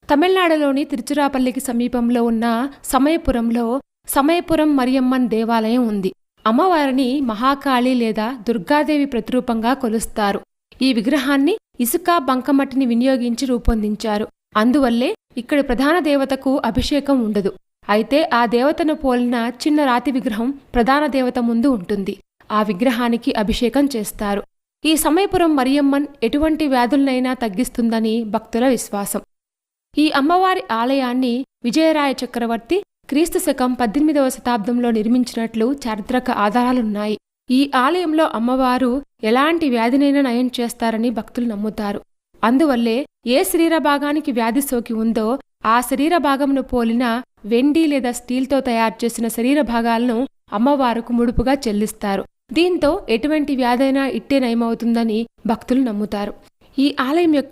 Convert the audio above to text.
తమిళనాడులోని తిరుచిరాపల్లికి సమీపంలో ఉన్న సమయపురంలో సమయపురం మరియమ్మన్ దేవాలయం ఉంది. అమ్మవారిని మహాకాళి లేదా దుర్గాదేవి ప్రతిరూపంగా కొలుస్తారు. ఈ విగ్రహాన్ని ఇసుక, బంకమట్టిని వినియోగించి రూపొందించారు. అందువల్లే ఇక్కడి ప్రధాన దేవతకు అభిషేకం ఉండదు. అయితే ఆ దేవతను పోలిన చిన్న రాతి విగ్రహం ప్రధాన దేవత ముందు ఉంటుంది. ఆ విగ్రహానికి అభిషేకం చేస్తారు. ఈ సమయపురం మరియమ్మన్ ఎటువంటి వ్యాధులనైనా తగ్గిస్తుందని భక్తుల విశ్వాసం. ఈ అమ్మవారి ఆలయాన్ని విజయరాయ చక్రవర్తి క్రీస్తు శకం 18వ శతాబ్దంలో నిర్మించినట్లు చారిత్రక ఆధారాలున్నాయి. ఈ ఆలయంలో అమ్మవారు ఎలాంటి వ్యాధినైనా నయం చేస్తారని భక్తులు నమ్ముతారు. అందువల్లే ఏ శరీర భాగానికి వ్యాధి సోకి ఉందో ఆ శరీర భాగంను పోలిన వెండి లేదా స్టీల్తో తయారు చేసిన శరీర భాగాలను అమ్మవారుకు ముడుపుగా చెల్లిస్తారు. దీంతో ఎటువంటి వ్యాధైనా ఇట్టే నయమవుతుందని భక్తులు నమ్ముతారు. ఈ ఆలయం యొక్క